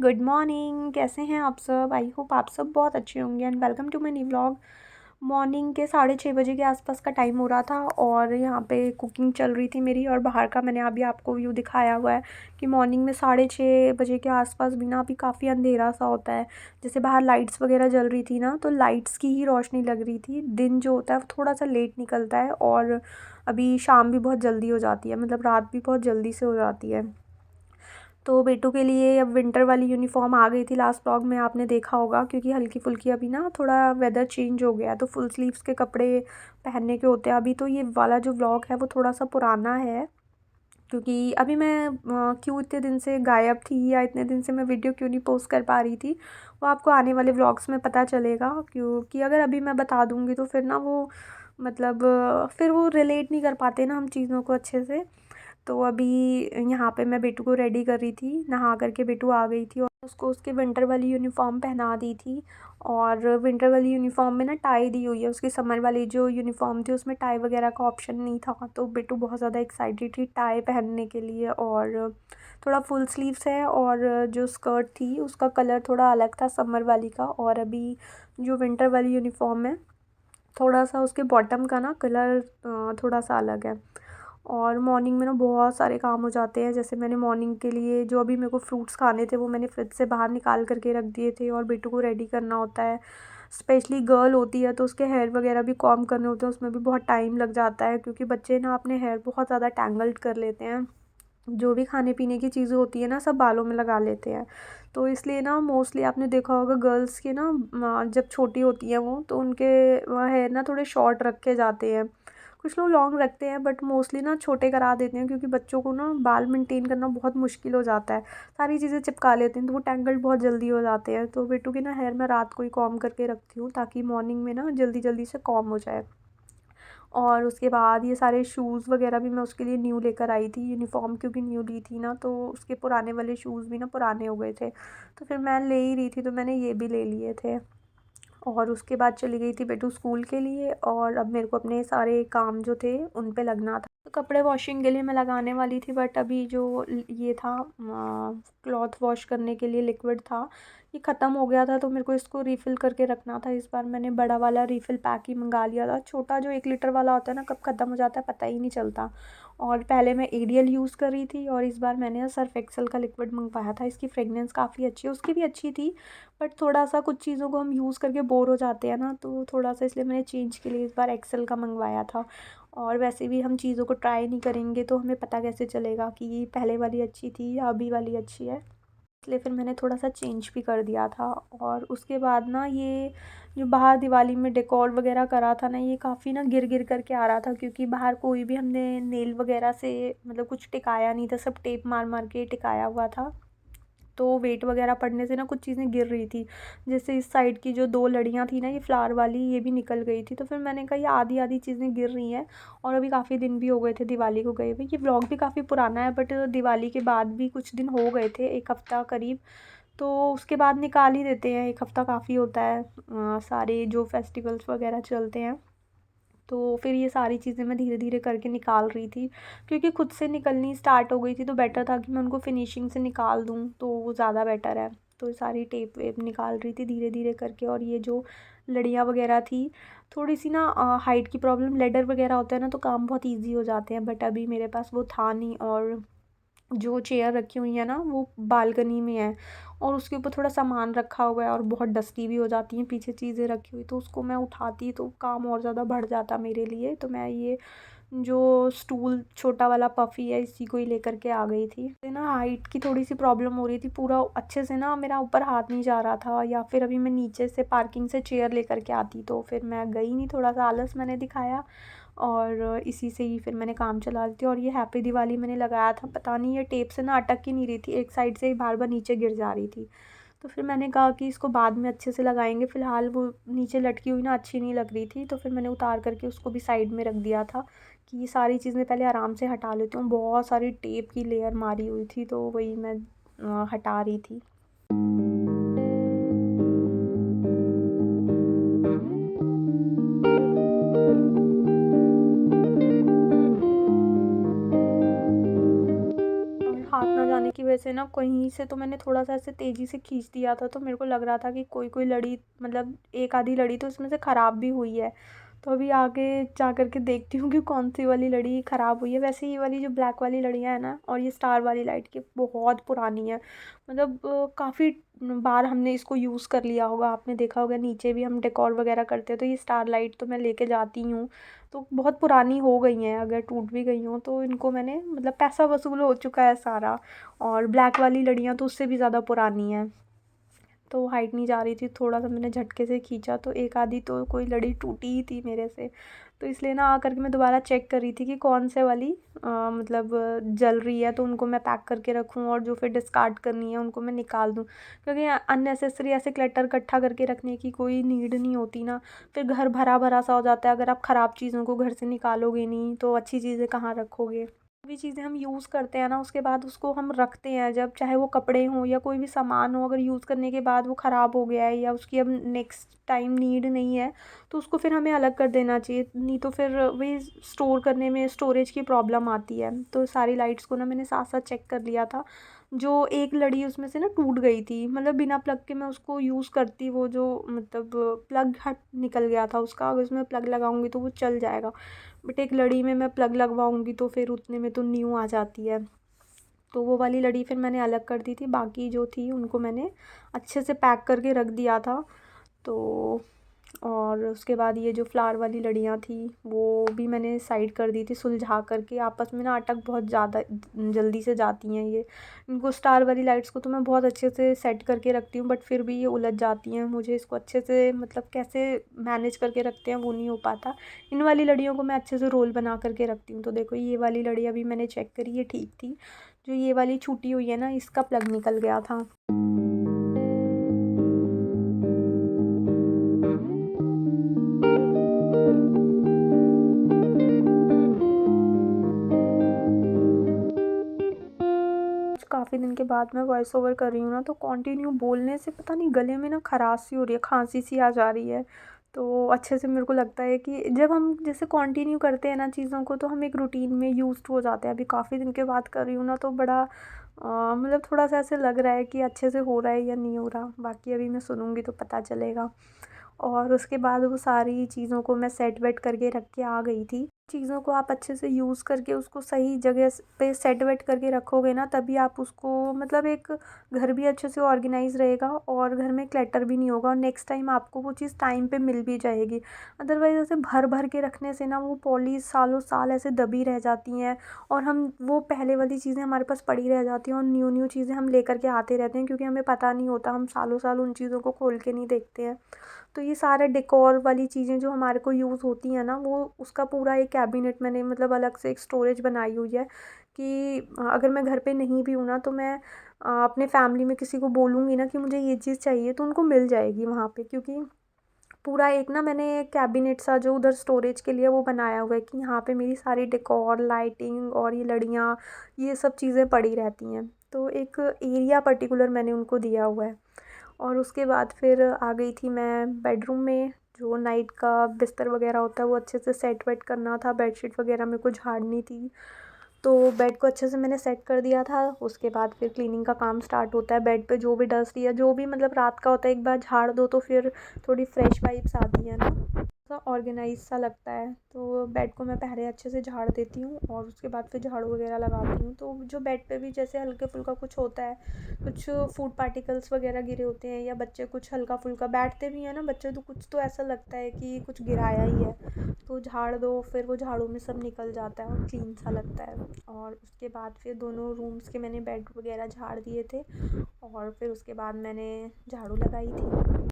Good morning. कैसे हैं आप सब? आई होप आप सब बहुत अच्छे होंगे and welcome to my new vlog. Morning के 6:30 बजे के आसपास का टाइम हो रहा था और यहाँ पे कुकिंग चल रही थी मेरी। और बाहर का मैंने अभी आपको व्यू दिखाया हुआ है कि मॉर्निंग में 6:30 बजे के आसपास भी ना अभी काफ़ी अंधेरा सा होता है। जैसे बाहर लाइट्स वगैरह जल रही थी ना, तो लाइट्स की ही रोशनी लग रही थी। दिन जो होता है वो थोड़ा सा लेट निकलता है और अभी शाम भी बहुत जल्दी हो जाती है, मतलब रात भी बहुत जल्दी से हो जाती है। तो बेटू के लिए अब विंटर वाली यूनिफॉर्म आ गई थी। लास्ट व्लॉग में आपने देखा होगा, क्योंकि हल्की फुल्की अभी ना थोड़ा वेदर चेंज हो गया है तो फुल स्लीव्स के कपड़े पहनने के होते हैं अभी। तो ये वाला जो व्लॉग है वो थोड़ा सा पुराना है, क्योंकि अभी मैं क्यों इतने दिन से गायब थी या इतने दिन से मैं वीडियो क्यों नहीं पोस्ट कर पा रही थी, वो आपको आने वाले व्लॉग्स में पता चलेगा। क्योंकि अगर अभी मैं बता दूँगी तो फिर ना वो मतलब फिर वो रिलेट नहीं कर पाते ना हम चीज़ों को अच्छे से। तो अभी यहाँ पे मैं बेटू को रेडी कर रही थी, नहा करके बेटू आ गई थी और उसको उसके विंटर वाली यूनिफॉर्म पहना दी थी। और विंटर वाली यूनिफॉर्म में ना टाई दी हुई है, उसकी समर वाली जो यूनिफॉर्म थी उसमें टाई वगैरह का ऑप्शन नहीं था। तो बेटू बहुत ज़्यादा एक्साइटेड थी टाई पहनने के लिए। और थोड़ा फुल स्लीव्स है और जो स्कर्ट थी उसका कलर थोड़ा अलग था समर वाली का। और अभी जो विंटर वाली यूनिफॉर्म है थोड़ा सा उसके बॉटम का ना कलर थोड़ा सा अलग है। और मॉर्निंग में ना बहुत सारे काम हो जाते हैं। जैसे मैंने मॉर्निंग के लिए जो अभी मेरे को फ्रूट्स खाने थे वो मैंने फ्रिज से बाहर निकाल करके रख दिए थे और बेटू को रेडी करना होता है। स्पेशली गर्ल होती है तो उसके हेयर वगैरह भी कॉम्ब करने होते हैं, उसमें भी बहुत टाइम लग जाता है क्योंकि बच्चे ना अपने हेयर बहुत ज़्यादा टैंगल्ड कर लेते हैं। जो भी खाने पीने की चीज़ें होती है ना सब बालों में लगा लेते हैं। तो इसलिए ना मोस्टली आपने देखा होगा गर्ल्स के ना जब छोटी होती हैं वो तो उनके हेयर ना थोड़े शॉर्ट रखे जाते हैं। कुछ लोग लॉन्ग रखते हैं बट मोस्टली ना छोटे करा देते हैं, क्योंकि बच्चों को ना बाल मेंटेन करना बहुत मुश्किल हो जाता है। सारी चीज़ें चिपका लेते हैं तो वो टैंगल्ड बहुत जल्दी हो जाते हैं। तो बेटू के ना हेयर मैं रात को ही कॉम्ब करके रखती हूँ ताकि मॉर्निंग में ना जल्दी जल्दी से कॉम्ब हो जाए। और उसके बाद ये सारे शूज़ वगैरह भी मैं उसके लिए न्यू लेकर आई थी। यूनिफॉर्म क्योंकि न्यू ली थी ना तो उसके पुराने वाले शूज़ भी ना पुराने हो गए थे, तो फिर मैं ले ही रही थी तो मैंने ये भी ले लिए थे। और उसके बाद चली गई थी बेटू स्कूल के लिए और अब मेरे को अपने सारे काम जो थे उन पे लगना था। तो कपड़े वॉशिंग के लिए मैं लगाने वाली थी बट अभी जो ये था क्लॉथ वॉश करने के लिए लिक्विड था ये ख़त्म हो गया था, तो मेरे को इसको रीफ़िल करके रखना था। इस बार मैंने बड़ा वाला रीफ़िल पैक ही मंगा लिया था। छोटा जो 1 लीटर वाला होता है ना कब ख़त्म हो जाता है पता ही नहीं चलता। और पहले मैं एरियल यूज़ कर रही थी और इस बार मैंने सर्फ एक्सेल का लिक्विड मंगवाया था। इसकी फ्रेगनेंस काफ़ी अच्छी है, उसकी भी अच्छी थी बट थोड़ा सा कुछ चीज़ों को हम यूज़ करके बोर हो जाते हैं ना, तो थोड़ा सा इसलिए मैंने चेंज के लिए इस बार एक्सेल का मंगवाया था। और वैसे भी हम चीज़ों को ट्राई नहीं करेंगे तो हमें पता कैसे चलेगा कि पहले वाली अच्छी थी या अभी वाली अच्छी है। इसलिए फिर मैंने थोड़ा सा चेंज भी कर दिया था। और उसके बाद ना ये जो बाहर दिवाली में डेकोर वगैरह करा था ना ये काफ़ी ना गिर गिर करके आ रहा था, क्योंकि बाहर कोई भी हमने नेल वगैरह से मतलब कुछ टिकाया नहीं था, सब टेप मार मार के टिकाया हुआ था। तो वेट वगैरह पड़ने से ना कुछ चीज़ें गिर रही थी। जैसे इस साइड की जो 2 लड़ियाँ थी ना ये फ्लावर वाली ये भी निकल गई थी, तो फिर मैंने कहा ये आधी आधी चीज़ें गिर रही हैं। और अभी काफ़ी दिन भी हो गए थे दिवाली को गए हुए। ये व्लॉग भी काफ़ी पुराना है बट दिवाली के बाद भी कुछ दिन हो गए थे, 1 हफ़्ता करीब। तो उसके बाद निकाल ही देते हैं, 1 हफ़्ता काफ़ी होता है सारे जो फेस्टिवल्स वगैरह चलते हैं। तो फिर ये सारी चीज़ें मैं धीरे धीरे करके निकाल रही थी, क्योंकि खुद से निकलनी स्टार्ट हो गई थी तो बेटर था कि मैं उनको फिनिशिंग से निकाल दूँ तो वो ज़्यादा बेटर है। तो ये सारी टेप वेप निकाल रही थी धीरे धीरे करके। और ये जो लड़ियाँ वगैरह थी थोड़ी सी ना हाइट की प्रॉब्लम, लेडर वगैरह होता है ना तो काम बहुत ईजी हो जाते हैं बट अभी मेरे पास वो था नहीं। और जो चेयर रखी हुई है ना वो बालकनी में है और उसके ऊपर थोड़ा सामान रखा हुआ है और बहुत डस्टी भी हो जाती हैं पीछे चीज़ें रखी हुई, तो उसको मैं उठाती तो काम और ज़्यादा बढ़ जाता मेरे लिए। तो मैं ये जो स्टूल छोटा वाला पफ़ी है इसी को ही लेकर के आ गई थी। तो ना हाइट की थोड़ी सी प्रॉब्लम हो रही थी, पूरा अच्छे से ना मेरा ऊपर हाथ नहीं जा रहा था, या फिर अभी मैं नीचे से पार्किंग से चेयर लेकर के आती तो फिर मैं गई नहीं, थोड़ा सा आलस मैंने दिखाया और इसी से ही फिर मैंने काम चला ली थी। और ये हैप्पी दिवाली मैंने लगाया था, पता नहीं ये टेप से ना अटक ही नहीं रही थी, एक साइड से ही बार बार नीचे गिर जा रही थी। तो फिर मैंने कहा कि इसको बाद में अच्छे से लगाएंगे, फ़िलहाल वो नीचे लटकी हुई ना अच्छी नहीं लग रही थी, तो फिर मैंने उतार करके उसको भी साइड में रख दिया था कि ये सारी चीज़ें पहले आराम से हटा लेती हूँ। बहुत सारी टेप की लेयर मारी हुई थी तो वही मैं हटा रही थी। और हाथ ना जाने की वजह जैसे ना कहीं से तो मैंने थोड़ा सा ऐसे तेज़ी से खींच दिया था, तो मेरे को लग रहा था कि कोई कोई लड़ी, मतलब एक आधी लड़ी तो उसमें से ख़राब भी हुई है। तो अभी आगे जा कर के देखती हूँ कि कौन सी वाली लड़ी ख़राब हुई है। वैसे ये वाली जो ब्लैक वाली लड़ियाँ हैं ना, और ये स्टार वाली लाइट की, बहुत पुरानी है। मतलब काफ़ी बार हमने इसको यूज़ कर लिया होगा, आपने देखा होगा नीचे भी हम डेकोर वगैरह करते हैं, तो ये स्टार लाइट तो मैं लेके जाती ही हूँ। तो बहुत पुरानी हो गई हैं, अगर टूट भी गई हों तो इनको मैंने, मतलब पैसा वसूल हो चुका है सारा। और ब्लैक वाली लड़ियाँ तो उससे भी ज़्यादा पुरानी हैं। तो हाइट नहीं जा रही थी, थोड़ा सा मैंने झटके से खींचा तो एक आधी तो कोई लड़ी टूटी ही थी मेरे से। तो इसलिए ना आकर के मैं दोबारा चेक कर रही थी कि कौन से वाली मतलब जल रही है, तो उनको मैं पैक करके रखूँ, और जो फिर डिस्कार्ड करनी है उनको मैं निकाल दूँ। क्योंकि अननेसेसरी ऐसे क्लटर इकट्ठा करके रखने की कोई नीड नहीं होती ना। फिर घर भरा भरा सा हो जाता है, अगर आप ख़राब चीज़ों को घर से निकालोगे नहीं तो अच्छी चीज़ें कहाँ रखोगे। भी चीज़ें हम यूज़ करते हैं ना, उसके बाद उसको हम रखते हैं, जब चाहे वो कपड़े हों या कोई भी सामान हो, अगर यूज़ करने के बाद वो ख़राब हो गया है या उसकी अब नेक्स्ट टाइम नीड नहीं है, तो उसको फिर हमें अलग कर देना चाहिए। नहीं तो फिर वही स्टोर करने में स्टोरेज की प्रॉब्लम आती है। तो सारी लाइट्स को ना मैंने साथ साथ चेक कर लिया था। जो एक लड़ी उसमें से ना टूट गई थी, मतलब बिना प्लग के मैं उसको यूज़ करती, वो जो मतलब प्लग हट निकल गया था उसका, अगर उसमें प्लग लगाऊंगी तो वो चल जाएगा। बट एक लड़ी में मैं प्लग लगवाऊंगी तो फिर उतने में तो न्यू आ जाती है। तो वो वाली लड़ी फिर मैंने अलग कर दी थी, बाकी जो थी उनको मैंने अच्छे से पैक करके रख दिया था। तो और उसके बाद ये जो फ्लावर वाली लड़ियाँ थी वो भी मैंने साइड कर दी थी सुलझा करके। आपस में ना अटक बहुत ज़्यादा जल्दी से जाती हैं ये। इनको स्टार वाली लाइट्स को तो मैं बहुत अच्छे से सेट करके रखती हूँ, बट फिर भी ये उलझ जाती हैं। मुझे इसको अच्छे से, मतलब कैसे मैनेज करके रखते हैं वो नहीं हो पाता। इन वाली लड़ियों को मैं अच्छे से रोल बना करके रखती हूँ। तो देखो ये वाली लड़ी अभी मैंने चेक करी, ये ठीक थी। जो ये वाली छूटी हुई है ना, इसका प्लग निकल गया था। काफ़ी दिन के बाद मैं वॉइस ओवर कर रही हूँ ना, तो कंटिन्यू बोलने से पता नहीं गले में ना खराश सी हो रही है, खांसी सी आ जा रही है। तो अच्छे से मेरे को लगता है कि जब हम जैसे कंटिन्यू करते हैं ना चीज़ों को, तो हम एक रूटीन में यूज्ड हो जाते हैं। अभी काफ़ी दिन के बाद कर रही हूँ ना, तो बड़ा मतलब थोड़ा सा ऐसे लग रहा है कि अच्छे से हो रहा है या नहीं हो रहा। बाकी अभी मैं सुनूंगी तो पता चलेगा। और उसके बाद वो सारी चीज़ों को मैं सेट वेट करके रख के आ गई थी। चीज़ों को आप अच्छे से यूज़ करके उसको सही जगह पे सेट वेट करके रखोगे ना, तभी आप उसको, मतलब एक घर भी अच्छे से ऑर्गेनाइज रहेगा और घर में क्लटर भी नहीं होगा, और नेक्स्ट टाइम आपको वो चीज़ टाइम पे मिल भी जाएगी। अदरवाइज़ ऐसे भर भर के रखने से ना वो पॉलिश सालों साल ऐसे दबी रह जाती हैं, और हम वो पहले वाली चीज़ें हमारे पास पड़ी रह जाती हैं, और न्यू न्यू चीज़ें हम लेकर के आते रहते हैं, क्योंकि हमें पता नहीं होता, हम सालों साल उन चीज़ों को खोल के नहीं देखते हैं। तो ये सारे डेकोर वाली चीज़ें जो हमारे को यूज़ होती हैं ना, वो उसका पूरा एक कैबिनेट मैंने, मतलब अलग से एक स्टोरेज बनाई हुई है कि अगर मैं घर पे नहीं भी हूँ ना, तो मैं अपने फैमिली में किसी को बोलूँगी ना कि मुझे ये चीज़ चाहिए, तो उनको मिल जाएगी वहाँ पे। क्योंकि पूरा एक ना मैंने कैबिनेट सा जो उधर स्टोरेज के लिए वो बनाया हुआ है कि यहाँ पे मेरी सारी डेकोर लाइटिंग और ये लड़ियाँ, ये सब चीज़ें पड़ी रहती हैं। तो एक एरिया पर्टिकुलर मैंने उनको दिया हुआ है। और उसके बाद फिर आ गई थी मैं बेडरूम में। जो नाइट का बिस्तर वगैरह होता है वो अच्छे से सेट वेट करना था, बेडशीट वगैरह मेरे को झाड़नी थी। तो बेड को अच्छे से मैंने सेट कर दिया था। उसके बाद फिर क्लीनिंग का काम स्टार्ट होता है। बेड पे जो भी डस्ट या जो भी मतलब रात का होता है, एक बार झाड़ दो तो फिर थोड़ी फ्रेश वाइब्स आती है ना, सा ऑर्गेनाइज सा लगता है। तो बेड को मैं पहले अच्छे से झाड़ देती हूँ और उसके बाद फिर झाड़ू वगैरह लगाती हूँ। तो जो बेड पे भी जैसे हल्के फुल्का कुछ होता है, कुछ फूड पार्टिकल्स वगैरह गिरे होते हैं, या बच्चे कुछ हल्का फुल्का बैठते भी हैं ना बच्चे, तो कुछ तो ऐसा लगता है कि कुछ गिराया ही है, तो झाड़ दो, फिर वो झाड़ू में सब निकल जाता है और क्लीन सा लगता है। और उसके बाद फिर दोनों रूम्स के मैंने बेड वगैरह झाड़ दिए थे, और फिर उसके बाद मैंने झाड़ू लगाई थी।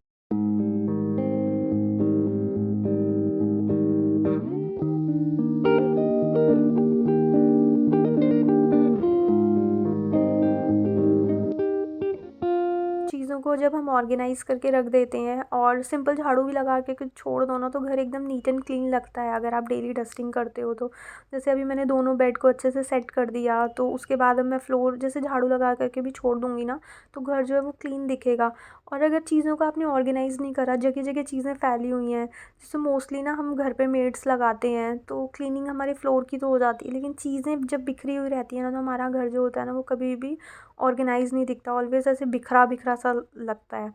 चीज़ों को जब हम ऑर्गेनाइज़ करके रख देते हैं और सिंपल झाड़ू भी लगा के कुछ छोड़ दो ना, तो घर एकदम नीट एंड क्लीन लगता है, अगर आप डेली डस्टिंग करते हो तो। जैसे अभी मैंने दोनों बेड को अच्छे से सेट कर दिया, तो उसके बाद अब मैं फ्लोर जैसे झाड़ू लगा करके भी छोड़ दूँगी ना, तो घर जो है वो क्लीन दिखेगा। और अगर चीज़ों को आपने ऑर्गेनाइज़ नहीं करा, जगह जगह चीज़ें फैली हुई हैं, जैसे मोस्टली ना हम घर पे मेड्स लगाते हैं तो क्लीनिंग हमारे फ्लोर की तो हो जाती है, लेकिन चीज़ें जब बिखरी हुई रहती है ना, तो हमारा घर जो होता है ना वो कभी भी ऑर्गेनाइज़ नहीं दिखता, ऑलवेज़ ऐसे बिखरा बिखरा सा लगता है।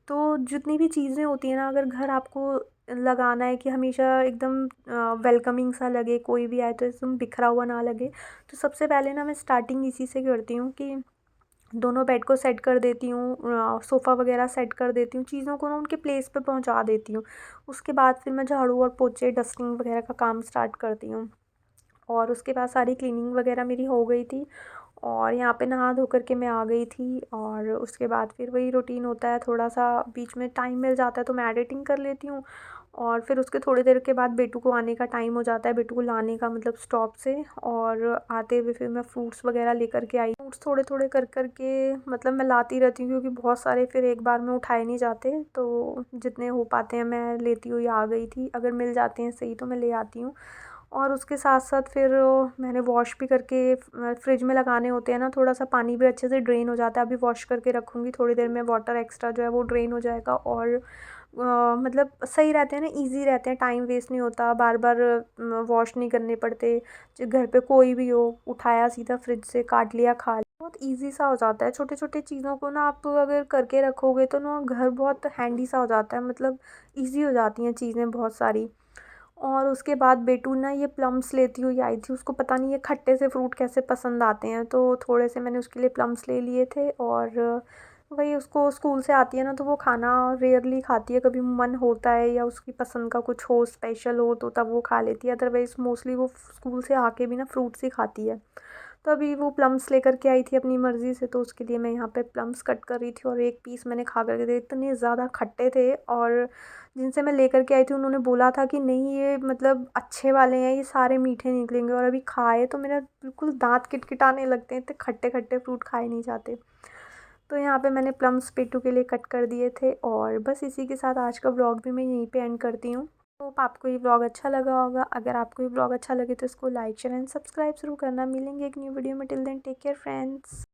तो जितनी भी चीज़ें होती हैं ना, अगर घर आपको लगाना है कि हमेशा एकदम वेलकमिंग सा लगे, कोई भी आए तो एकदम बिखरा हुआ ना लगे, तो सबसे पहले ना मैं स्टार्टिंग इसी से करती हूँ कि दोनों बेड को सेट कर देती हूँ, सोफ़ा वगैरह सेट कर देती हूँ, चीज़ों को ना उनके प्लेस पे पहुँचा देती हूँ। उसके बाद फिर मैं झाड़ू और पोछे डस्टिंग वगैरह का काम स्टार्ट करती हूँ। और उसके बाद सारी क्लीनिंग वगैरह मेरी हो गई थी और यहाँ पे नहा धो कर के मैं आ गई थी। और उसके बाद फिर वही रूटीन होता है, थोड़ा सा बीच में टाइम मिल जाता है तो मैं एडिटिंग कर लेती हूँ। और फिर उसके थोड़ी देर के बाद बेटू को आने का टाइम हो जाता है, बेटू को लाने का मतलब स्टॉप से। और आते हुए फिर मैं फ्रूट्स वगैरह लेकर के आई। फ्रूट्स थोड़े थोड़े कर के मतलब मैं लाती रहती हूँ, क्योंकि बहुत सारे फिर एक बार में उठाए नहीं जाते, तो जितने हो पाते हैं मैं लेती हुई आ गई थी। अगर मिल जाते हैं सही तो मैं ले आती हूँ। और उसके साथ साथ फिर मैंने वॉश भी करके फ्रिज में लगाने होते हैं ना, थोड़ा सा पानी भी अच्छे से ड्रेन हो जाता है। अभी वॉश करके रखूँगी, थोड़ी देर में वाटर एक्स्ट्रा जो है वो ड्रेन हो जाएगा। और मतलब सही रहते हैं ना, इजी रहते हैं, टाइम वेस्ट नहीं होता, बार बार वॉश नहीं करने पड़ते। घर पे कोई भी हो, उठाया सीधा फ्रिज से काट लिया खा लिया, बहुत इजी सा हो जाता है। छोटे छोटे चीज़ों को ना आप अगर करके रखोगे तो ना घर बहुत हैंडी सा हो जाता है, मतलब इजी हो जाती हैं चीज़ें बहुत सारी। और उसके बाद बेटू ना ये प्लम्स लेती हुई आई थी, उसको पता नहीं ये खट्टे से फ्रूट कैसे पसंद आते हैं, तो थोड़े से मैंने उसके लिए प्लम्स ले लिए थे। और वही उसको स्कूल से आती है ना, तो वो खाना रेयरली खाती है, कभी मन होता है या उसकी पसंद का कुछ हो, स्पेशल हो तो तब वो खा लेती है, अदरवाइज़ मोस्टली वो स्कूल से आके भी ना फ्रूट्स ही खाती है। तो अभी वो प्लम्स लेकर के आई थी अपनी मर्ज़ी से, तो उसके लिए मैं यहाँ पे प्लम्स कट कर रही थी और एक पीस मैंने खा कर के देखा, इतने ज़्यादा खट्टे थे। और जिनसे मैं लेकर के आई थी उन्होंने बोला था कि नहीं ये मतलब अच्छे वाले हैं, ये सारे मीठे निकलेंगे, और अभी खाए तो मेरा बिल्कुल दाँत किटकिटाने लगते हैं, इतने खट्टे खट्टे फ्रूट खाए नहीं जाते। तो यहाँ पे मैंने प्लम्स पेटू के लिए कट कर दिए थे। और बस इसी के साथ आज का व्लॉग भी मैं यहीं पे एंड करती हूँ। होप आपको ये व्लॉग अच्छा लगा होगा। अगर आपको ये व्लॉग अच्छा लगे तो इसको लाइक शेयर एंड सब्सक्राइब ज़रूर करना। मिलेंगे एक न्यू वीडियो में, till then take care friends.